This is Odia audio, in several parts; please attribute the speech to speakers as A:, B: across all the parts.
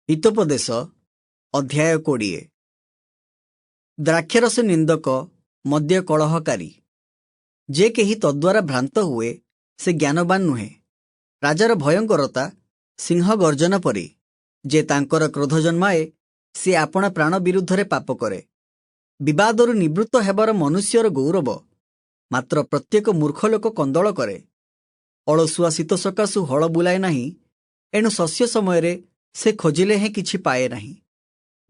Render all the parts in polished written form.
A: ହିତୋପଦେଶ ଅଧ୍ୟାୟ 20। ଦ୍ରାକ୍ଷରସ ନିନ୍ଦକ ମଦ୍ୟ କଳହକାରୀ। ଯେ କେହି ତଦ୍ୱାରା ଭ୍ରାନ୍ତ ହୁଏ ସେ ଜ୍ଞାନବାନ ନୁହେଁ। ରାଜାର ଭୟଙ୍କରତା ସିଂହ ଗର୍ଜନ ପରି। ଯେ ତାଙ୍କର କ୍ରୋଧ ଜନ୍ମାଏ ସେ ଆପଣା ପ୍ରାଣ ବିରୁଦ୍ଧରେ ପାପ କରେ। ବିବାଦରୁ ନିବୃତ୍ତ ହେବାର ମନୁଷ୍ୟର ଗୌରବ, ମାତ୍ର ପ୍ରତ୍ୟେକ ମୂର୍ଖ ଲୋକ କନ୍ଦଳ କରେ। ଅଳସୁଆ ଶୀତ ସକାଶୁ ହଳ ବୁଲାଏ ନାହିଁ, ଏଣୁ ଶସ୍ୟ ସମୟରେ ସେ ଖୋଜିଲେ ହେଁ କିଛି ପାଏ ନାହିଁ।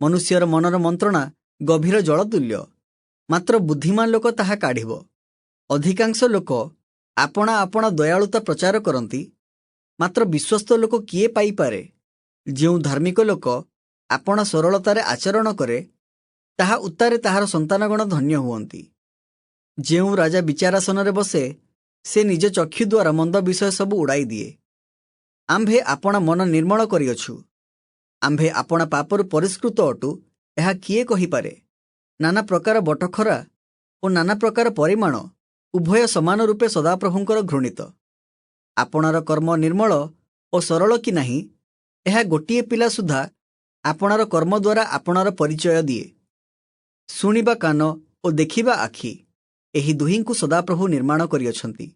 A: ମନୁଷ୍ୟର ମନର ମନ୍ତ୍ରଣା ଗଭୀର ଜଳତୁଲ୍ୟ, ମାତ୍ର ବୁଦ୍ଧିମାନ ଲୋକ ତାହା କାଢ଼ିବ। ଅଧିକାଂଶ ଲୋକ ଆପଣା ଆପଣା ଦୟାଳୁତା ପ୍ରଚାର କରନ୍ତି, ମାତ୍ର ବିଶ୍ୱସ୍ତ ଲୋକ କିଏ ପାଇପାରେ? ଯେଉଁ ଧାର୍ମିକ ଲୋକ ଆପଣା ସରଳତାରେ ଆଚରଣ କରେ, ତାହା ଉତ୍ତାରେ ତାହାର ସନ୍ତାନଗଣ ଧନ୍ୟ ହୁଅନ୍ତି। ଯେଉଁ ରାଜା ବିଚାରାସନରେ ବସେ ସେ ନିଜ ଚକ୍ଷୁ ଦ୍ୱାରା ମନ୍ଦ ବିଷୟ ସବୁ ଉଡ଼ାଇ ଦିଏ। ଆମ୍ଭେ ଆପଣା ମନ ନିର୍ମଳ କରିଅଛୁ, ଆମ୍ଭେ ଆପଣା ପାପରୁ ପରିଷ୍କୃତ ଅଟୁ, ଏହା କିଏ କହିପାରେ? ନାନା ପ୍ରକାର ବଟଖରା ଓ ନାନା ପ୍ରକାର ପରିମାଣ ଉଭୟ ସମାନ ରୂପେ ସଦାପ୍ରଭୁଙ୍କର ଘୃଣିତ। ଆପଣାର କର୍ମ ନିର୍ମଳ ଓ ସରଳ କି ନାହିଁ, ଏହା ଗୋଟିଏ ପିଲା ସୁଦ୍ଧା ଆପଣାର କର୍ମ ଦ୍ୱାରା ଆପଣାର ପରିଚୟ ଦିଏ। ଶୁଣିବା କାନ ଓ ଦେଖିବା ଆଖି, ଏହି ଦୁହିଁଙ୍କୁ ସଦାପ୍ରଭୁ ନିର୍ମାଣ କରିଅଛନ୍ତି।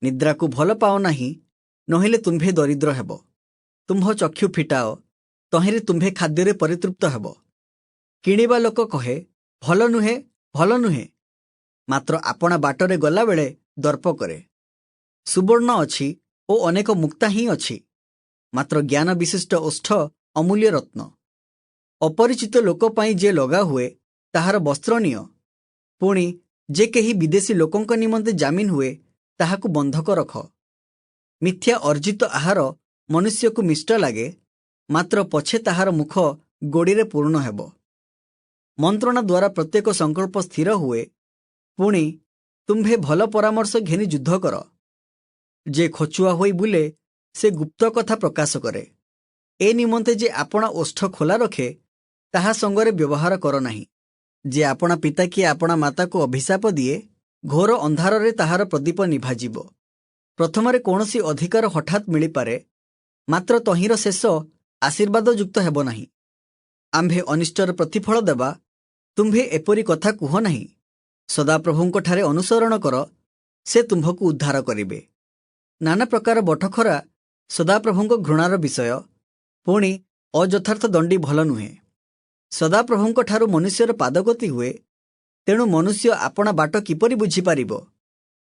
A: ନିଦ୍ରାକୁ ଭଲ ପାଅ ନାହିଁ, ନହେଲେ ତୁମ୍ଭେ ଦରିଦ୍ର ହେବ। ତୁମ୍ଭ ଚକ୍ଷୁ ଫିଟାଅ, ତହିଁରେ ତୁମ୍ଭେ ଖାଦ୍ୟରେ ପରିତୃପ୍ତ ହେବ। କିଣିବା ଲୋକ କହେ, ଭଲ ନୁହେଁ, ଭଲ ନୁହେଁ, ମାତ୍ର ଆପଣା ବାଟରେ ଗଲାବେଳେ ଦର୍ପ କରେ। ସୁବର୍ଣ୍ଣ ଅଛି ଓ ଅନେକ ମୁକ୍ତା ହିଁ ଅଛି, ମାତ୍ର ଜ୍ଞାନ ବିଶିଷ୍ଟ ଓଷ୍ଠ ଅମୂଲ୍ୟ ରତ୍ନ। ଅପରିଚିତ ଲୋକ ପାଇଁ ଯେ ଲଗା ହୁଏ ତାହାର ବସ୍ତ୍ର ନିଅ। ପୁଣି ଯେ କେହି ବିଦେଶୀ ଲୋକଙ୍କ ନିମନ୍ତେ ଜାମିନ ହୁଏ ତାହାକୁ ବନ୍ଧକ ରଖ। ମିଥ୍ୟା ଅର୍ଜିତ ଆହାର ମନୁଷ୍ୟକୁ ମିଷ୍ଟ ଲାଗେ, ମାତ୍ର ପଛେ ତାହାର ମୁଖ ଗୋଡ଼ିରେ ପୂର୍ଣ୍ଣ ହେବ। ମନ୍ତ୍ରଣା ଦ୍ୱାରା ପ୍ରତ୍ୟେକ ସଂକଳ୍ପ ସ୍ଥିର ହୁଏ। ପୁଣି ତୁମ୍ଭେ ଭଲ ପରାମର୍ଶ ଘେନି ଯୁଦ୍ଧ କର। ଯେ ଖଚୁଆ ହୋଇ ବୁଲେ ସେ ଗୁପ୍ତ କଥା ପ୍ରକାଶ କରେ। ଏ ନିମନ୍ତେ ଯେ ଆପଣା ଓଷ୍ଠ ଖୋଲା ରଖେ ତାହା ସଙ୍ଗରେ ବ୍ୟବହାର କର ନାହିଁ। ଯେ ଆପଣା ପିତା କି ଆପଣା ମାତାକୁ ଅଭିଶାପ ଦିଏ, ଘୋର ଅନ୍ଧାରରେ ତାହାର ପ୍ରଦୀପ ନିଭାଯିବ। ପ୍ରଥମରେ କୌଣସି ଅଧିକାର ହଠାତ୍ ମିଳିପାରେ, ମାତ୍ର ତହିଁର ଶେଷ ଆଶୀର୍ବାଦ ଯୁକ୍ତ ହେବ ନାହିଁ। ଆମ୍ଭେ ଅନିଷ୍ଟର ପ୍ରତିଫଳ ଦେବା, ତୁମ୍ଭେ ଏପରି କଥା କୁହ ନାହିଁ। ସଦାପ୍ରଭୁଙ୍କଠାରେ ଅନୁସରଣ କର, ସେ ତୁମ୍ଭକୁ ଉଦ୍ଧାର କରିବେ। ନାନା ପ୍ରକାର ବଟଖରା ସଦାପ୍ରଭୁଙ୍କ ଘୃଣାର ବିଷୟ, ପୁଣି ଅଯଥାର୍ଥ ଦଣ୍ଡି ଭଲ ନୁହେଁ। ସଦାପ୍ରଭୁଙ୍କଠାରୁ ମନୁଷ୍ୟର ପାଦଗତି ହୁଏ, ତେଣୁ ମନୁଷ୍ୟ ଆପଣା ବାଟ କିପରି ବୁଝିପାରିବ?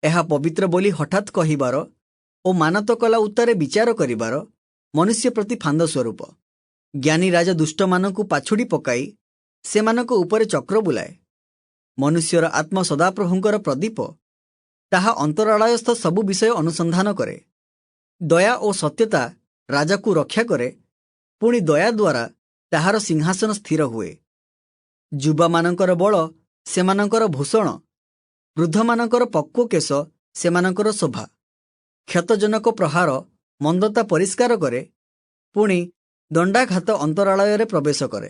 A: ଏହା ପବିତ୍ର ବୋଲି ହଠାତ୍ କହିବାର ଓ ମାନତ କଲା ଉତ୍ତାରେ ବିଚାର କରିବାର ମନୁଷ୍ୟ ପ୍ରତି ଫାନ୍ଦ ସ୍ୱରୂପ। ଜ୍ଞାନୀ ରାଜା ଦୁଷ୍ଟମାନଙ୍କୁ ପାଛୁଡ଼ି ପକାଇ ସେମାନଙ୍କ ଉପରେ ଚକ୍ର ବୁଲାଏ। ମନୁଷ୍ୟର ଆତ୍ମା ସଦାପ୍ରଭୁଙ୍କର ପ୍ରଦୀପ, ତାହା ଅନ୍ତରାଳୟସ୍ଥ ସବୁ ବିଷୟ ଅନୁସନ୍ଧାନ କରେ। ଦୟା ଓ ସତ୍ୟତା ରାଜାକୁ ରକ୍ଷା କରେ, ପୁଣି ଦୟା ଦ୍ୱାରା ତାହାର ସିଂହାସନ ସ୍ଥିର ହୁଏ। ଯୁବାମାନଙ୍କର ବଳ ସେମାନଙ୍କର ଭୂଷଣ, ବୃଦ୍ଧମାନଙ୍କର ପକ୍ୱ କେଶ ସେମାନଙ୍କର ଶୋଭା। କ୍ଷତଜନକ ପ୍ରହାର ମନ୍ଦତା ପରିଷ୍କାର କରେ, ପୁଣି ଦଣ୍ଡାଘାତ ଅନ୍ତରାଳୟରେ ପ୍ରବେଶ କରେ।